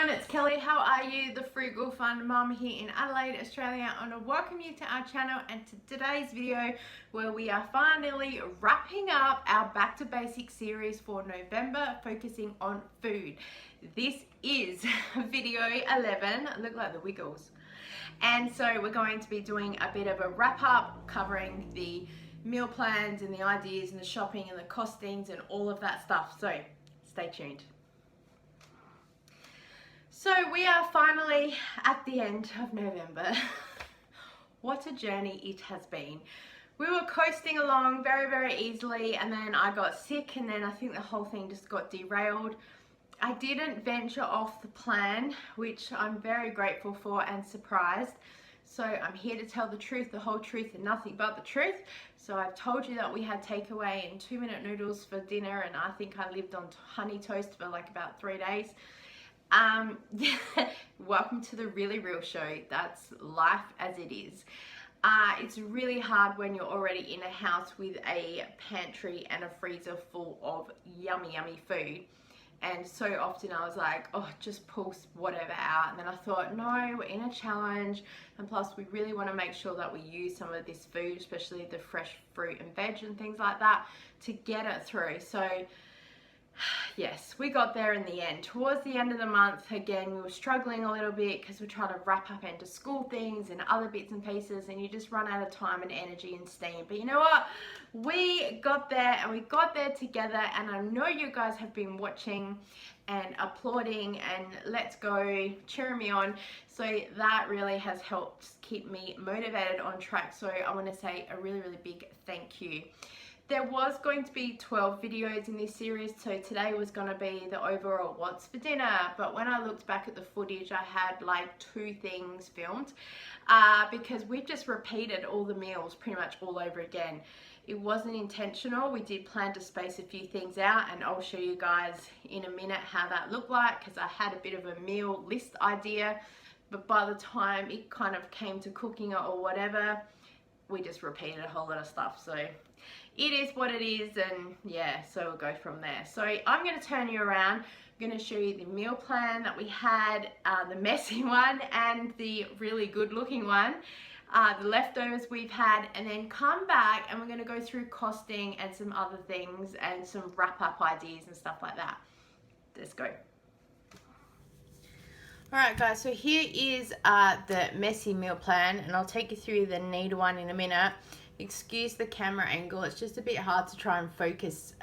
everyone, it's Kelly. How are you? The Frugal Fun Mum here in Adelaide, Australia. I want to welcome you to our channel and to today's video where we are finally wrapping up our Back to Basics series for November, focusing on food. This is video 11, look like the Wiggles. And so we're going to be doing a bit of a wrap up covering the meal plans and the ideas and the shopping and the costings and all of that stuff. So stay tuned. So we are finally at the end of November. What a journey it has been. We were coasting along very easily, and then I got sick, and then I think the whole thing just got derailed. I didn't venture off the plan, which I'm very grateful for and surprised. So I'm here to tell the truth, the whole truth, and nothing but the truth. So I've told you that we had takeaway and 2-minute noodles for dinner, and I think I lived on honey toast for like about 3 days. Welcome to the Really Real show. That's life as it is. It's really hard when you're already in a house with a pantry and a freezer full of yummy food. And so often I was like, oh, just pull whatever out. And then I thought, no, we're in a challenge. And plus we really want to make sure that we use some of this food, especially the fresh fruit and veg and things like that, to get it through. So yes, we got there in the end. Towards the end of the month, again, we were struggling a little bit because we're trying to wrap up into school things and other bits and pieces, and you just run out of time and energy and steam. But you know what? We got there, and we got there together, and I know you guys have been watching and applauding and let's go, cheering me on. So that really has helped keep me motivated on track. So I want to say a really big thank you. There was going to be 12 videos in this series, so today was going to be the overall what's for dinner, but when I looked back at the footage, I had like 2 things filmed because we've just repeated all the meals pretty much all over again. It wasn't intentional. We did plan to space a few things out, and I'll show you guys in a minute how that looked like, because I had a bit of a meal list idea, but by the time it kind of came to cooking it or whatever, we just repeated a whole lot of stuff. So it is what it is, and yeah, so we'll go from there. So I'm going to turn you around. I'm going to show you the meal plan that we had, the messy one and the really good looking one, the leftovers we've had, and then come back and we're going to go through costing and some other things and some wrap up ideas and stuff like that. Let's go. Alright guys, so here is the messy meal plan, and I'll take you through the neat one in a minute. Excuse the camera angle, it's just a bit hard to try and focus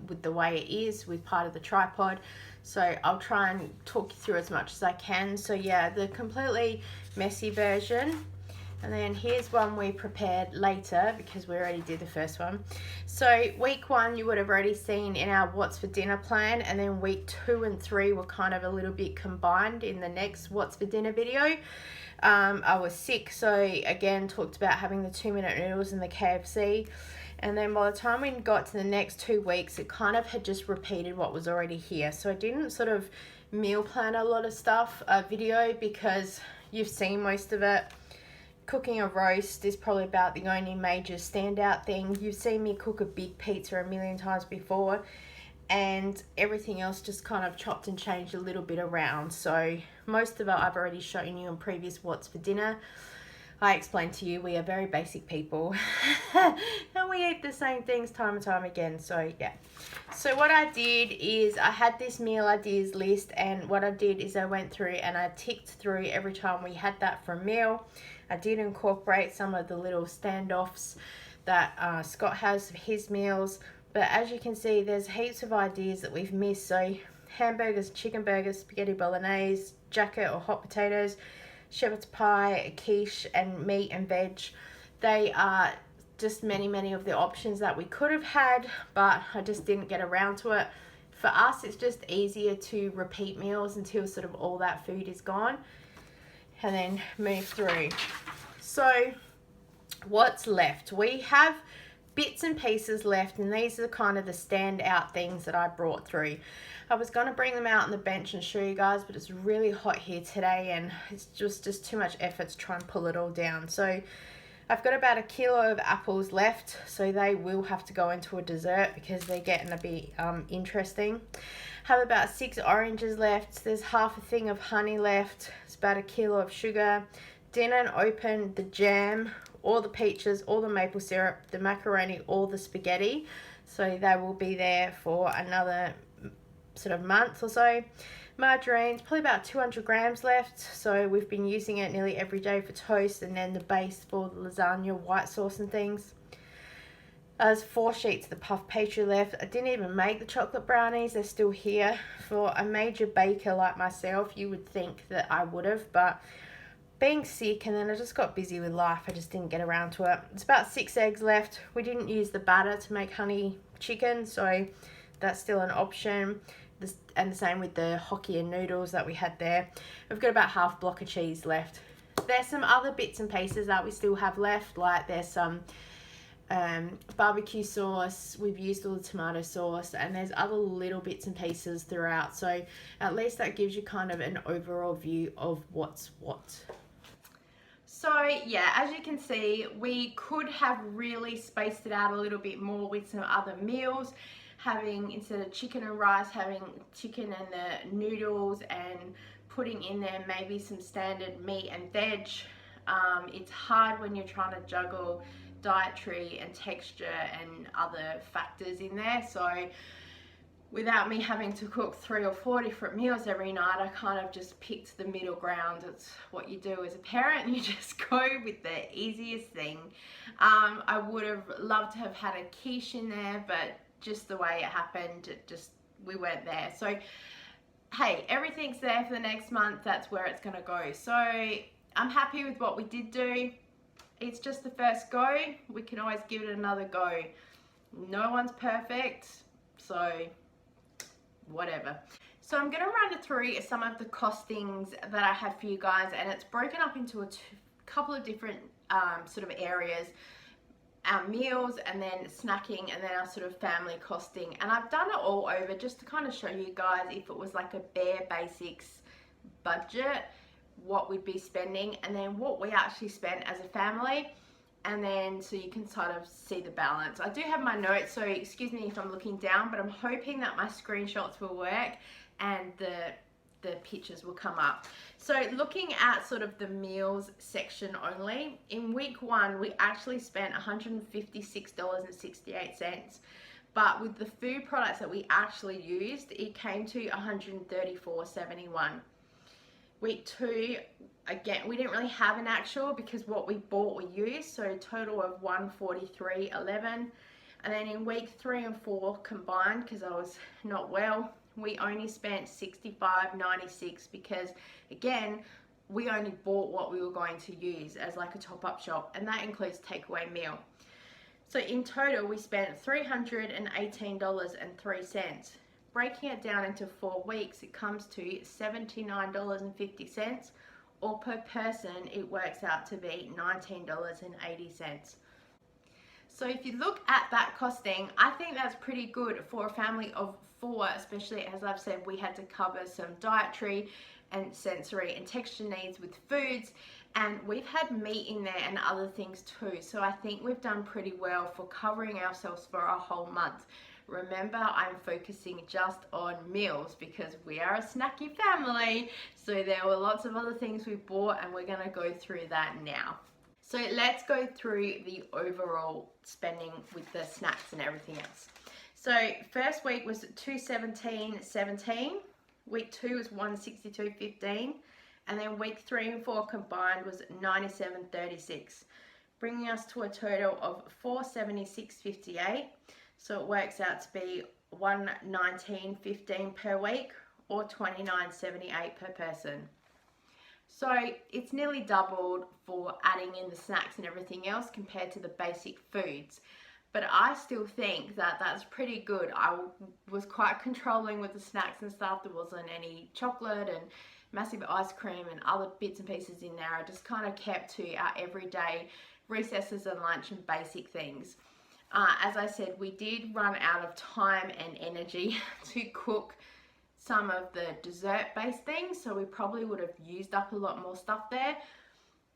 with the way it is with part of the tripod, so I'll try and talk you through as much as I can. So yeah, the completely messy version, and then here's one we prepared later because we already did the first one. So week 1 you would have already seen in our what's for dinner plan, and then week 2 and 3 were kind of a little bit combined in the next what's for dinner video. I was sick, so again talked about having the 2-minute noodles and the KFC, and then by the time we got to the next 2 weeks, it kind of had just repeated what was already here. So I didn't sort of meal plan a lot of stuff video because you've seen most of it. Cooking a roast is probably about the only major standout thing. You've seen me cook a big pizza a million times before, and everything else just kind of chopped and changed a little bit around. So most of it I've already shown you in previous what's for dinner. I explained to you we are very basic people and we eat the same things time and time again. So yeah, so what I did is I had this meal ideas list, and what I did is I went through and I ticked through every time we had that for a meal. I did incorporate some of the little standoffs that Scott has for his meals. But as you can see, there's heaps of ideas that we've missed. So hamburgers, chicken burgers, spaghetti bolognese, jacket or hot potatoes, shepherd's pie, a quiche, and meat and veg. They are just many of the options that we could have had, but I just didn't get around to it. For us, it's just easier to repeat meals until sort of all that food is gone, and then move through. So what's left? We have bits and pieces left, and these are kind of the standout things that I brought through. I was going to bring them out on the bench and show you guys, but it's really hot here today and it's just too much effort to try and pull it all down. So I've got about 1 kilo of apples left, so they will have to go into a dessert because they're getting a bit interesting. Have about 6 oranges left. There's half a thing of honey left. It's about 1 kilo of sugar. Didn't open the jam, all the peaches, all the maple syrup, the macaroni, all the spaghetti. So they will be there for another sort of month or so. Margarine's probably about 200 grams left, so we've been using it nearly every day for toast and then the base for the lasagna, white sauce and things. There's 4 sheets of the puff pastry left. I didn't even make the chocolate brownies, they're still here. For a major baker like myself, you would think that I would have, but being sick and then I just got busy with life, I just didn't get around to it. It's about 6 eggs left. We didn't use the batter to make honey chicken, so that's still an option. And the same with the Hokkien noodles that we had there. We've got about half block of cheese left. There's some other bits and pieces that we still have left, like there's some barbecue sauce, we've used all the tomato sauce, and there's other little bits and pieces throughout, so at least that gives you kind of an overall view of what's what. So yeah, as you can see, we could have really spaced it out a little bit more with some other meals, having, instead of chicken and rice, having chicken and the noodles, and putting in there maybe some standard meat and veg. It's hard when you're trying to juggle dietary and texture and other factors in there, so without me having to cook 3 or 4 different meals every night, I kind of just picked the middle ground. It's what you do as a parent, you just go with the easiest thing. I would have loved to have had a quiche in there, but just the way it happened, we weren't there. So hey, everything's there for the next month, that's where it's gonna go. So I'm happy with what we did do. It's just the first go, we can always give it another go. No one's perfect, so whatever. So I'm going to run through some of the costings that I have for you guys, and it's broken up into a couple of different sort of areas. Our meals, and then snacking, and then our sort of family costing. And I've done it all over just to kind of show you guys if it was like a bare basics budget, what we'd be spending, and then what we actually spent as a family. And then so you can sort of see the balance. I do have my notes, so excuse me if I'm looking down, but I'm hoping that my screenshots will work and the pictures will come up. So looking at sort of the meals section only, in week 1 we actually spent $156.68, but with the food products that we actually used, it came to $134.71. Week 2, again, we didn't really have an actual because what we bought we used, so a total of $143.11. And then in week 3 and 4 combined, because I was not well, we only spent $65.96 because, again, we only bought what we were going to use as like a top-up shop, and that includes takeaway meal. So in total, we spent $318.03. Breaking it down into 4 weeks, it comes to $79.50, or per person, it works out to be $19.80. So if you look at that costing, I think that's pretty good for a family of 4, especially as I've said, we had to cover some dietary and sensory and texture needs with foods, and we've had meat in there and other things too. So I think we've done pretty well for covering ourselves for a whole month. Remember, I'm focusing just on meals because we are a snacky family, so there were lots of other things we bought, and we're going to go through that now. So let's go through the overall spending with the snacks and everything else. So first week was $217.17, week 2 was $162.15, and then week 3 and 4 combined was $97.36, bringing us to a total of $476.58. So it works out to be $119.15 per week, or $29.78 per person. So it's nearly doubled for adding in the snacks and everything else compared to the basic foods. But I still think that that's pretty good. I was quite controlling with the snacks and stuff. There wasn't any chocolate and massive ice cream and other bits and pieces in there. I just kind of kept to our everyday recesses and lunch and basic things. As I said, we did run out of time and energy to cook some of the dessert based things, so we probably would have used up a lot more stuff there,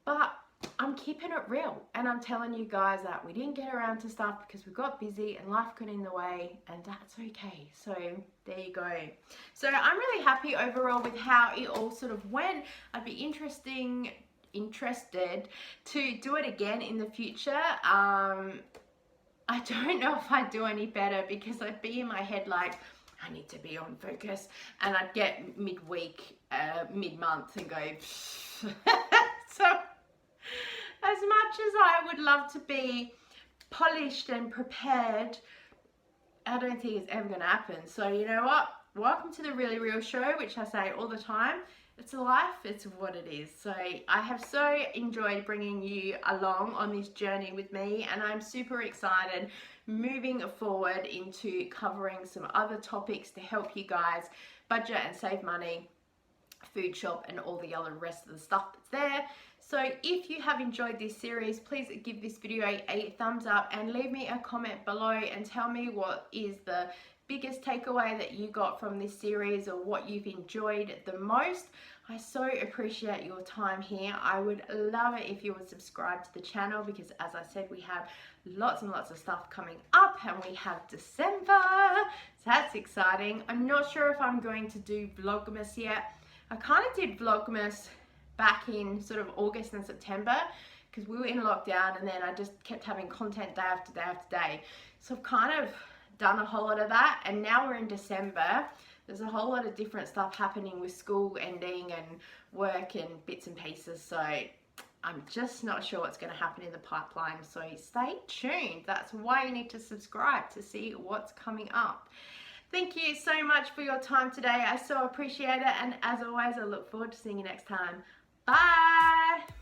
but I'm keeping it real, and I'm telling you guys that we didn't get around to stuff because we got busy and life got in the way, and that's okay. So there you go. So I'm really happy overall with how it all sort of went. I'd be interested to do it again in the future. I don't know if I'd do any better because I'd be in my head like, I need to be on focus, and I'd get midweek, mid-month and go, so as much as I would love to be polished and prepared, I don't think it's ever going to happen. So you know what? Welcome to the Really Real Show, which I say all the time. It's a life, it's what it is. So I have so enjoyed bringing you along on this journey with me, and I'm super excited moving forward into covering some other topics to help you guys budget and save money, food shop, and all the other rest of the stuff that's there. So if you have enjoyed this series, please give this video a thumbs up and leave me a comment below and tell me what is the biggest takeaway that you got from this series, or what you've enjoyed the most. I so appreciate your time here. I would love it if you would subscribe to the channel, because as I said, we have lots and lots of stuff coming up, and we have December, so that's exciting. I'm not sure if I'm going to do Vlogmas yet. I kind of did Vlogmas back in sort of August and September because we were in lockdown, and then I just kept having content day after day after day. So I've kind of done a whole lot of that, and now we're in December. There's a whole lot of different stuff happening with school ending and work and bits and pieces, so I'm just not sure what's going to happen in the pipeline. So stay tuned. That's why you need to subscribe to see what's coming up. Thank you so much for your time today. I so appreciate it, and as always, I look forward to seeing you next time. Bye!